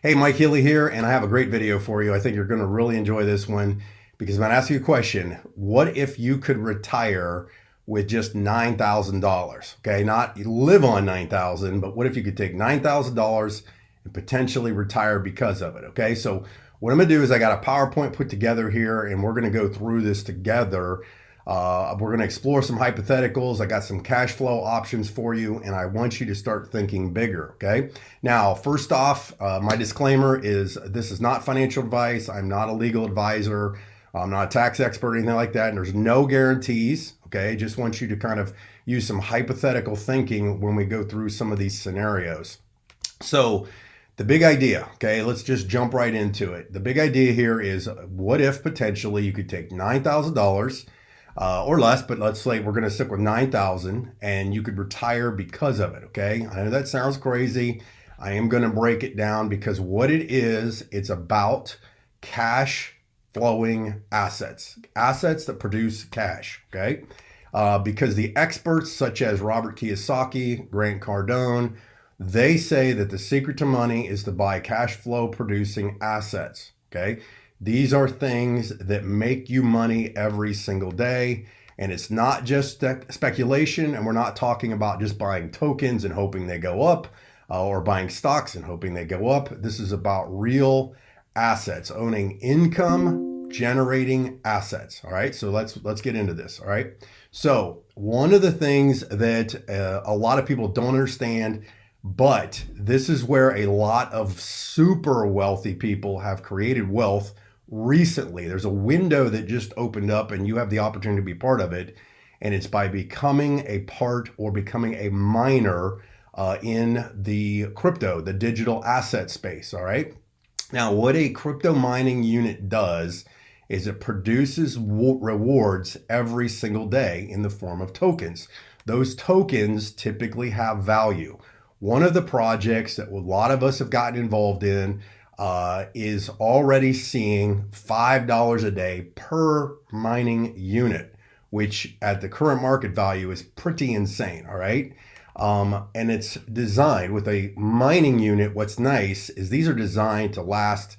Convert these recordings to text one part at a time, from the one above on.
Hey, Mike Healy here, and I have a great video for you. I think you're going to really enjoy this one because I'm going to ask you a question. What if you could retire with just $9,000? Okay, not live on $9,000, but what if you could take $9,000 and potentially retire because of it? Okay, so what I'm going to do is I got a PowerPoint put together here, and we're going to go through this together. We're going to explore some hypotheticals. I got some cash flow options for you, and I want you to start thinking bigger, okay? Now, first off, my disclaimer is this is not financial advice. I'm not a legal advisor. I'm not a tax expert or anything like that, and there's no guarantees, okay? Just want you to kind of use some hypothetical thinking when we go through some of these scenarios. So, the big idea, okay, let's just jump right into it. The big idea here is what if potentially you could take $9,000 or less, but let's say we're going to stick with 9,000 and you could retire because of it. Okay. I know that sounds crazy. I am going to break it down because what it is, it's about cash flowing assets that produce cash. Okay. Because the experts such as Robert Kiyosaki, Grant Cardone, they say that the secret to money is to buy cash flow producing assets. Okay. These are things that make you money every single day. And it's not just speculation. And we're not talking about just buying tokens and hoping they go up or buying stocks and hoping they go up. This is about real assets, owning income generating assets. All right. So let's get into this. All right. So one of the things that a lot of people don't understand, but this is where a lot of super wealthy people have created wealth recently. There's a window that just opened up and you have the opportunity to be part of it. And it's by becoming a part or becoming a miner in the crypto, the digital asset space. All right. Now, what a crypto mining unit does is it produces rewards every single day in the form of tokens. Those tokens typically have value. One of the projects that a lot of us have gotten involved in is already seeing $5 a day per mining unit, which at the current market value is pretty insane. All right. And it's designed with a mining unit. What's nice is these are designed to last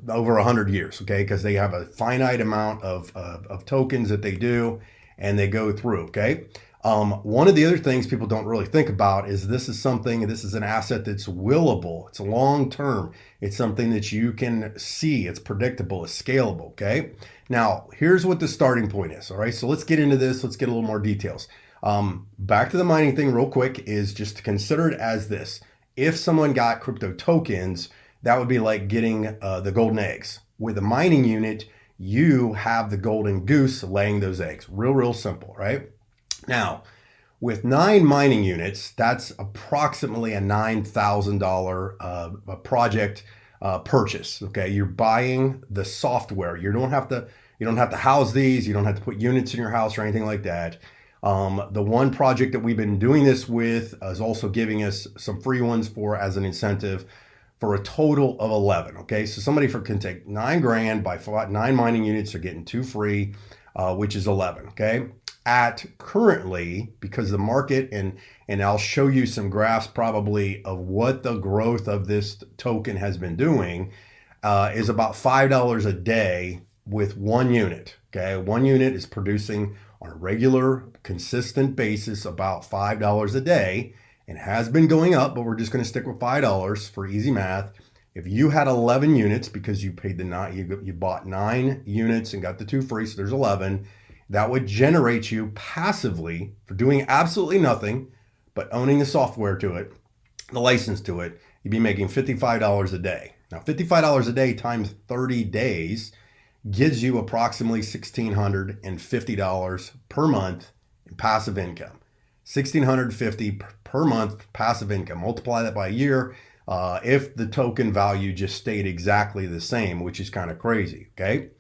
over 100 years. Okay. Because they have a finite amount of tokens that they do and they go through. Okay. One of the other things people don't really think about is this is an asset that's willable. It's long term. It's something that you can see. It's predictable. It's scalable. Okay. Now, here's what the starting point is. All right. So let's get into this. Let's get a little more details. Back to the mining thing real quick is just to consider it as this. If someone got crypto tokens, that would be like getting the golden eggs. With a mining unit, you have the golden goose laying those eggs. Real simple, right? Now, with 9 mining units, that's approximately a $9,000 project purchase. Okay, you're buying the software. You don't have to house these. You don't have to put units in your house or anything like that. The one project that we've been doing this with is also giving us some free ones as an incentive for a total of 11. Okay, so somebody can take $9,000 by 9 mining units. They're getting 2 free, which is 11. Okay. At currently, because the market, and I'll show you some graphs probably of what the growth of this token has been doing, is about $5 a day with 1 unit. Okay, 1 unit is producing on a regular, consistent basis about $5 a day, and has been going up, but we're just going to stick with $5 for easy math. If you had 11 units because you paid you bought 9 units and got the 2 free, so there's 11. That would generate you passively for doing absolutely nothing, but owning the software to it, the license to it, you'd be making $55 a day. Now, $55 a day times 30 days gives you approximately $1,650 per month in passive income. $1,650 per month passive income. Multiply that by a year if the token value just stayed exactly the same, which is kind of crazy. Okay.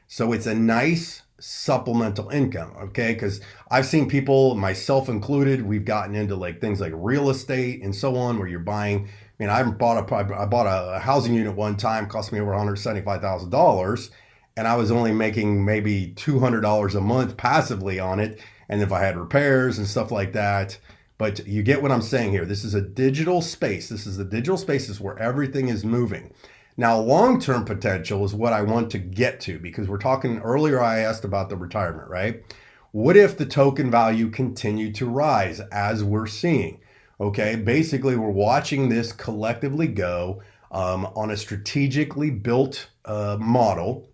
So it's a nice supplemental income. Okay. Because I've seen people, myself included, we've gotten into like things like real estate and so on, where you're buying. I mean, I bought a housing unit one time, cost me over $175,000. And I was only making maybe $200 a month passively on it. And if I had repairs and stuff like that, But you get what I'm saying here. This is a digital space. This is the digital spaces where everything is moving. Now, long-term potential is what I want to get to, because we're talking earlier, I asked about the retirement, right? What if the token value continued to rise as we're seeing? Okay, basically, we're watching this collectively go on a strategically built model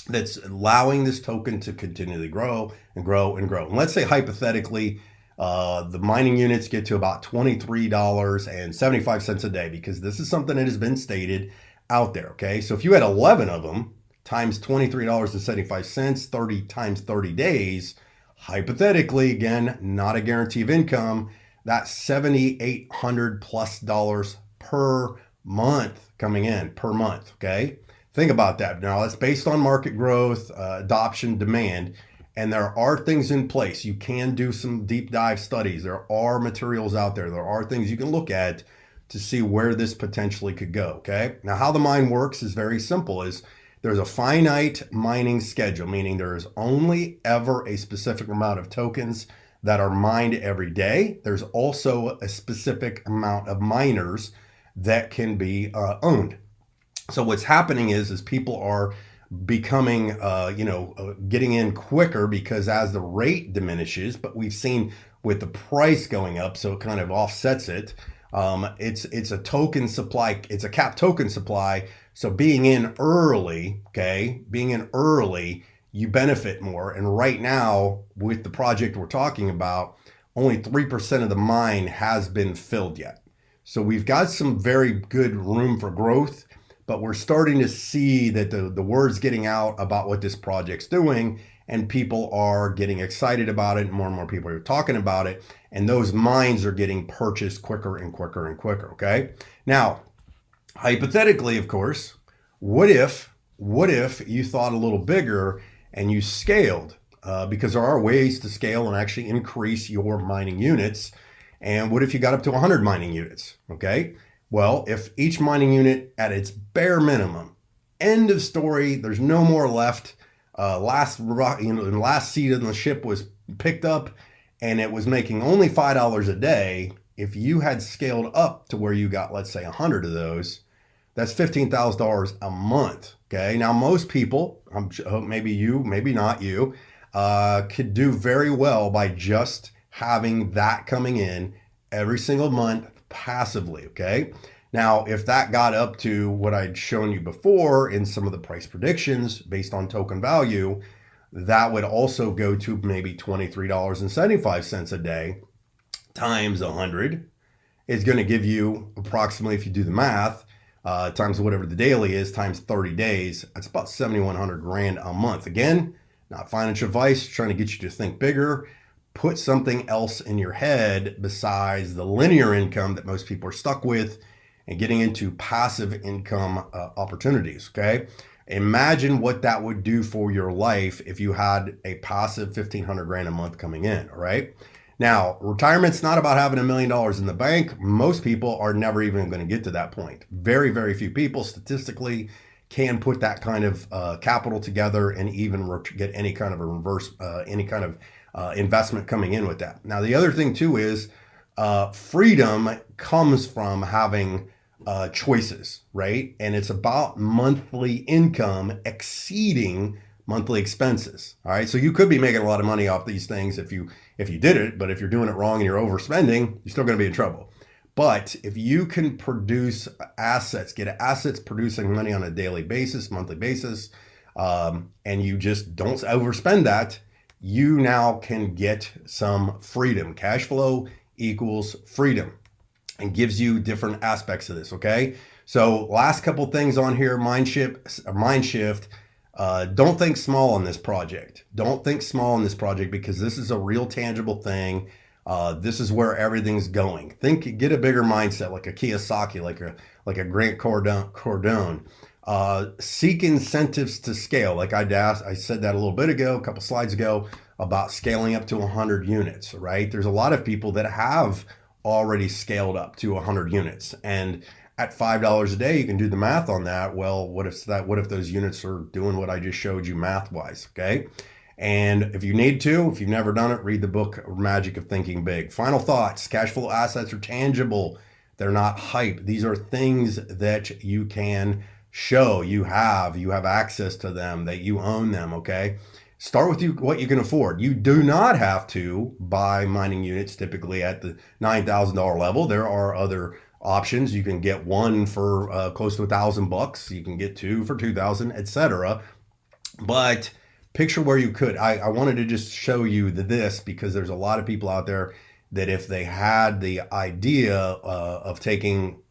that's allowing this token to continually grow and grow and grow. And let's say hypothetically, the mining units get to about $23.75 a day, because this is something that has been stated out there. Okay, so if you had 11 of them times $23.75, 30 times 30 days, hypothetically, again, not a guarantee of income, that's $7,800 plus per month coming in per month. Okay, think about that. Now that's based on market growth, adoption, demand. And there are things in place. You can do some deep dive studies. There are materials out there. There are things you can look at to see where this potentially could go, okay? Now, how the mine works is very simple. There's a finite mining schedule, meaning there is only ever a specific amount of tokens that are mined every day. There's also a specific amount of miners that can be owned. So what's happening is people are becoming, getting in quicker, because as the rate diminishes, but we've seen with the price going up, so it kind of offsets it. It's a token supply. It's a capped token supply. So being in early, you benefit more. And right now, with the project we're talking about, only 3% of the mine has been filled yet. So we've got some very good room for growth. But we're starting to see that the word's getting out about what this project's doing, and people are getting excited about it, and more people are talking about it, and those mines are getting purchased quicker and quicker and quicker, okay? Now, hypothetically, of course, what if you thought a little bigger and you scaled? Because there are ways to scale and actually increase your mining units. And what if you got up to 100 mining units, okay? Well, if each mining unit at its bare minimum, end of story, there's no more left. Last seat on the ship was picked up, and it was making only $5 a day. If you had scaled up to where you got, let's say, 100 of those, that's $15,000 a month. Okay. Now, most people, maybe you, maybe not you, could do very well by just having that coming in every single month passively, okay? Now, if that got up to what I'd shown you before in some of the price predictions based on token value, that would also go to maybe $23.75 a day times 100 is going to give you approximately, if you do the math, times whatever the daily is, times 30 days, that's about 7,100 grand a month. Again, not financial advice, trying to get you to think bigger. Put something else in your head besides the linear income that most people are stuck with, and getting into passive income opportunities, okay? Imagine what that would do for your life if you had a passive 1,500 grand a month coming in, all right? Now, retirement's not about having $1 million in the bank. Most people are never even going to get to that point. Very, very few people statistically can put that kind of capital together and even get any kind of a reverse, investment coming in with that. Now, the other thing too is freedom comes from having choices, right? And it's about monthly income exceeding monthly expenses. All right. So you could be making a lot of money off these things if you did it, but if you're doing it wrong and you're overspending, you're still going to be in trouble. But if you can produce assets, get assets producing money on a daily basis, monthly basis, and you just don't overspend that, you now can get some freedom. Cash flow equals freedom, and gives you different aspects of this, okay? So last couple things on here, mind shift. Don't think small on this project. Don't think small on this project, because this is a real tangible thing. This is where everything's going. Get a bigger mindset, like a Kiyosaki, like a Grant Cardone. Seek incentives to scale. Like I said that a little bit ago, a couple slides ago, about scaling up to 100 units, right? There's a lot of people that have already scaled up to 100 units, and at $5 a day, you can do the math on that. Well, what if those units are doing what I just showed you math wise? Okay. And if you need to, if you've never done it, read the book Magic of Thinking Big. Final thoughts: cash flow assets are tangible. They're not hype. These are things that you can show you have access to them, that you own them. Okay. Start with what you can afford. You do not have to buy mining units typically at the $9,000 level. There are other options. You can get one for close to $1,000. You can get two for 2,000, etc. But picture where you could. I wanted to just show you this because there's a lot of people out there that if they had the idea of taking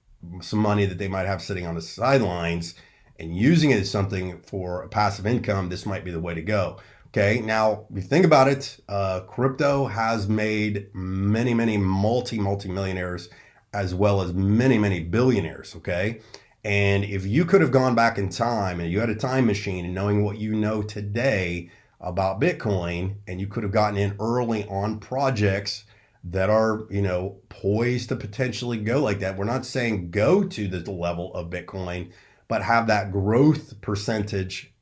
some money that they might have sitting on the sidelines and using it as something for a passive income, this might be the way to go. Okay, now if you think about it, crypto has made many multi-millionaires as well as many billionaires. Okay, and if you could have gone back in time and you had a time machine and knowing what you know today about Bitcoin, and you could have gotten in early on projects that are, poised to potentially go like that. We're not saying go to the level of Bitcoin, but have that growth percentage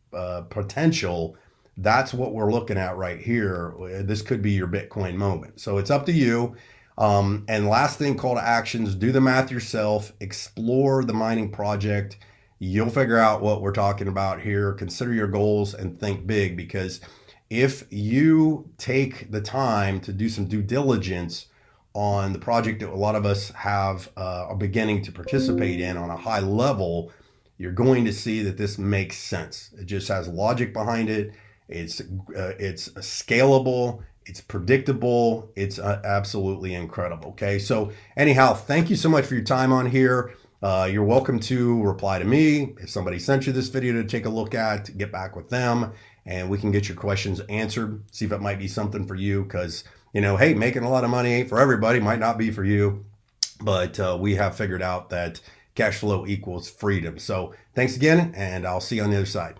potential. That's what we're looking at right here. This could be your Bitcoin moment. So it's up to you. And last thing, call to actions: do the math yourself, explore the mining project. You'll figure out what we're talking about here. Consider your goals and think big, because if you take the time to do some due diligence on the project that a lot of us are beginning to participate in on a high level, you're going to see that this makes sense. It just has logic behind it. It's scalable. It's predictable. It's absolutely incredible. Okay. So anyhow, thank you so much for your time on here. You're welcome to reply to me. If somebody sent you this video to take a look at, get back with them and we can get your questions answered. See if it might be something for you, because, hey, making a lot of money ain't for everybody, might not be for you, but we have figured out that cash flow equals freedom. So thanks again, and I'll see you on the other side.